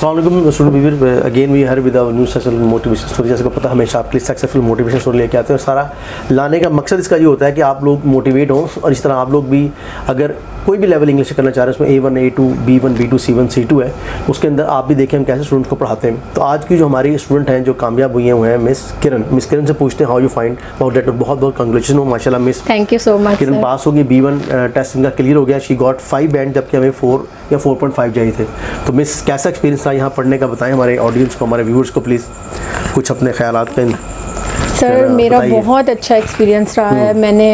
अस्सलाम वालेकुम student viewer, again we here with new successful motivation story. जैसे को पता हमेशा आपके लिए सक्सेसफुल मोटिवेशन स्टोरी लेके आते हैं और सारा लाने का मकसद इसका ये होता है कि आप लोग मोटिवेट हों और इस तरह आप लोग भी अगर कोई भी लेवल इंग्लिश करना चाह रहे हैं, उसमें A1 A2 B1 B2 C1 C2 है, उसके अंदर आप भी देखें हम कैसे स्टूडेंट्स को पढ़ाते हैं। तो आज की जो हमारी स्टूडेंट हैं जो कामयाब हुए हैं मिस किरण से पूछते हैं how you find about that. बहुत बहुत कांग्रेचुलेशन हो माशाल्लाह miss, thank you so much. Kiran पास हो गई, B1 टेस्ट इनका क्लियर हो गया, शी गॉट 5 बैंड जबकि हमें 4 या 4.5 चाहिए थे। तो मिस कैसा एक्सपीरियंस था यहाँ पढ़ने का, बताएं हमारे ऑडियंस को, हमारे व्यूअर्स को प्लीज़ कुछ अपने ख्यालात का। सर मेरा बहुत अच्छा एक्सपीरियंस रहा है। मैंने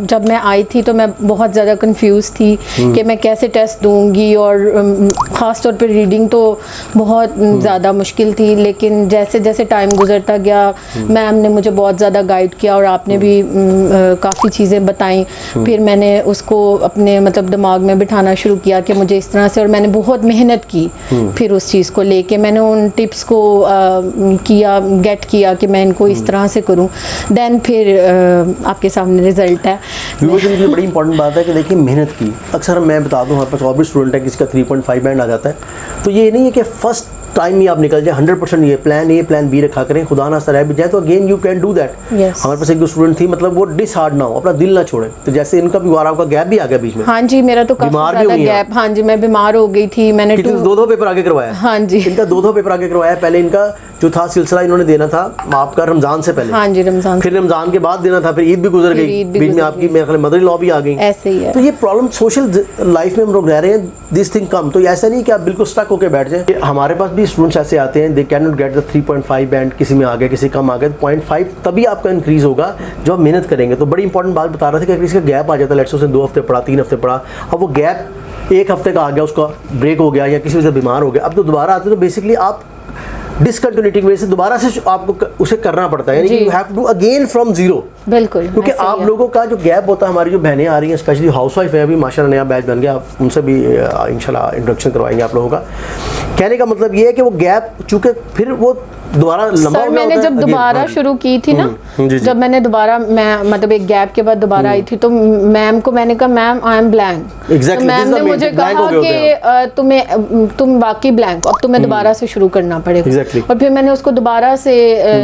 जब मैं आई थी तो मैं बहुत ज़्यादा कंफ्यूज थी कि मैं कैसे टेस्ट दूंगी और ख़ास तौर पर रीडिंग तो बहुत ज़्यादा मुश्किल थी। लेकिन जैसे जैसे टाइम गुजरता गया मैम ने मुझे बहुत ज़्यादा गाइड किया और आपने भी काफ़ी चीज़ें बताई। फिर मैंने उसको अपने मतलब दिमाग में बिठाना शुरू किया कि मुझे इस तरह से, और मैंने बहुत मेहनत की फिर उस चीज़ को लेके। मैंने उन टिप्स को गेट किया कि मैं इनको इस तरह से करूं, देन फिर आपके सामने रिजल्ट है। ये बड़ी इंपॉर्टेंट बात है कि देखिए मेहनत की। अक्सर मैं बता दूं हमारे पास और भी स्टूडेंट है किसी का 3.5 बैंड आ जाता है, तो ये नहीं है कि फर्स्ट टाइम ही आप निकल जाए 100%। ये प्लान A प्लान B रखा करें, खुदा ना रह भी जाए तो again you can do that. हमारे पास एक दो स्टूडेंट थी, मतलब वो डिसहार्ड ना हो, अपना दिल ना छोड़े। तो जैसे इनका भी आपका गैप भी आ गया बीच में। हाँ जी, मेरा तो काफी ज़्यादा गैप। हाँ जी, मैं बीमार हो गई थी। मैंने 2 पेपर आगे करवाया। हाँ जी, इनका 2 पेपर आगे करवाया। पहले इनका जो था सिलसिला इन्होंने देना था आपका रमजान से पहले। हाँ जी, रमजान, फिर रमजान के बाद देना था, फिर ईद भी गुजर गई, बीच में आपकी मेरे ख्याल मदर इन लॉ भी आ गई। ऐसे ही है। तो ये प्रॉब्लम सोशल लाइफ में हम लोग रह रहे हैं, दिस थिंग कम। तो ऐसा नहीं कि आप बिल्कुल स्टक होकर बैठ जाए। हमारे पास भी स्टूडेंट्स ऐसे आते हैं, they can not get the 3.5 band, किसी में आ गया किसी कम आ गया। 0.5 तभी आपका इंक्रीज होगा जब आप मेहनत करेंगे। तो बड़ी इंपॉर्टेंट बात बता रहा था कि अगर इसका गैप आ जाता है, लेट्स से 2 हफ्ते पढ़ा, 3 हफ्ते पढ़ा, अब वो गैप 1 हफ्ते का आ गया, उसका ब्रेक हो गया या किसी वजह से बीमार हो गया, अब तो दोबारा आते तो बेसिकली आप डिसकंटिन्यूटी की वजह से दोबारा से आपको उसे करना पड़ता है, यानी you have to do again from zero. बिल्कुल, क्योंकि आप लोगों का जो गैप होता है, हमारी जो बहनें आ रही हैं स्पेशली हाउस वाइफ है, अभी माशाल्लाह नया बैच बन गया, आप उनसे भी इंशाल्लाह इंट्रोडक्शन करवाएंगे आप लोगों का। कहने का मतलब ये है कि वो गैप चूंकि फिर वो दोबारा लंबा हो गया। मैंने जब दोबारा शुरू की थी ना, जब मैंने दोबारा मैं मतलब एक गैप के बाद दोबारा आई थी, तो मैम को मैंने कहा मैम आई एम ब्लैंक। तो मैम ने मुझे कहा कि तुम बाकी ब्लैंक, अब तुम्हें दोबारा से शुरू करना पड़ेगा। और फिर मैंने उसको दोबारा से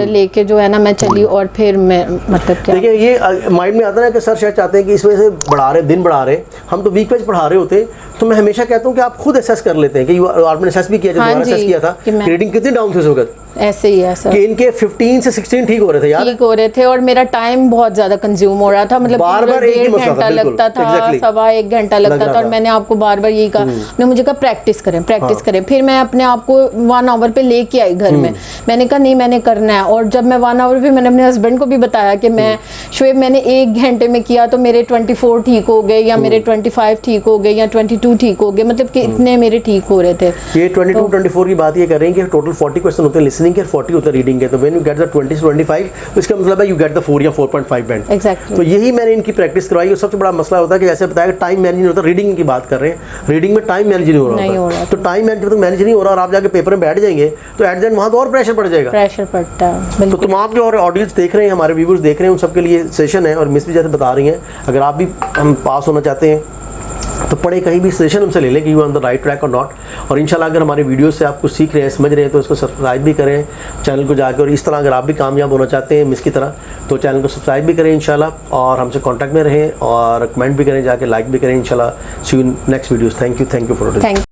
लेके जो है ना मैं चली, और फिर मैं मतलब क्या, देखिए ये माइंड में आता है ना कि सर शायद चाहते हैं कि इस वजह से बढ़ा रहे, दिन बढ़ा रहे, हम तो वीक वाइज पढ़ा रहे होते। तो मैं हमेशा कहता हूँ कि आप खुद असेस कर लेते हैं कि आपने असेस भी किया, जब दोबारा असेस किया था रीडिंग कितनी डाउन थी उस वक्त। ऐसे ही है सर कि इनके 15 से 16 ठीक हो रहे थे, यार ठीक हो रहे थे, और मेरा टाइम बहुत ज्यादा कंज्यूम हो रहा था, मतलब बार-बार 1 घंटा लगता था, 1.25 घंटा लगता था। और मैंने आपको बार-बार यही कहा, ने मुझे कहा प्रैक्टिस करें। फिर मैं अपने आप को 1 आवर पे लेके आई घर में। मैंने कहा नहीं मैंने करना है। और जब मैं 1 आवर पे मैंने अपने हस्बैंड को भी बताया कि मैं शोएब मैंने 1 घंटे में किया तो मेरे 24 ठीक हो गए, या मेरे 25 ठीक हो गए, या 22 ठीक हो गए, मतलब कि इतने मेरे ठीक हो रहे थे। ये 22-24 की बात ये कर रहे हैं कि टोटल 40 क्वेश्चन होते हैं लिसनिंग के, 40 होता है रीडिंग के। तो व्हेन यू गेट द 20 से 25 इसका मतलब है यू गेट द 4 या 4.5 बैंड। एग्जैक्टली। तो यही मैंने इनकी प्रैक्टिस करवाई। और सबसे बड़ा मसला होता है कि जैसे बताया कि टाइम मैनेज नहीं होता। रीडिंग की बात कर रहे हैं, रीडिंग में टाइम मैनेज नहीं हो रहा। तो टाइम मैनेज जब तक मैनेज नहीं हो रहा और आप जाके पेपर में बैठ जाएंगे तो एट द एंड वहाँ तो और प्रेशर पड़ जाएगा, प्रेशर पड़ता है। तो तमाम जो और ऑडियंस देख रहे हैं, हमारे व्यूअर्स देख रहे हैं, उन सबके लिए सेशन है। और मिस भी जैसे बता रही हैं, अगर आप भी हम पास होना चाहते हैं तो पढ़े कहीं भी सेशन हमसे ले लें कि you on the right track और नॉट। और इंशाल्लाह अगर हमारे वीडियो से आप कुछ सीख रहे हैं, समझ रहे हैं, तो इसको सब्सक्राइब भी करें चैनल को जाकर। और इस तरह अगर आप भी कामयाब होना चाहते हैं मिस की तरह, तो चैनल को सब्सक्राइब भी करें इंशाल्लाह, और हमसे कांटेक्ट में रहें और कमेंट भी करें, जाके लाइक भी करें इंशाल्लाह। See you in next videos. Thank you for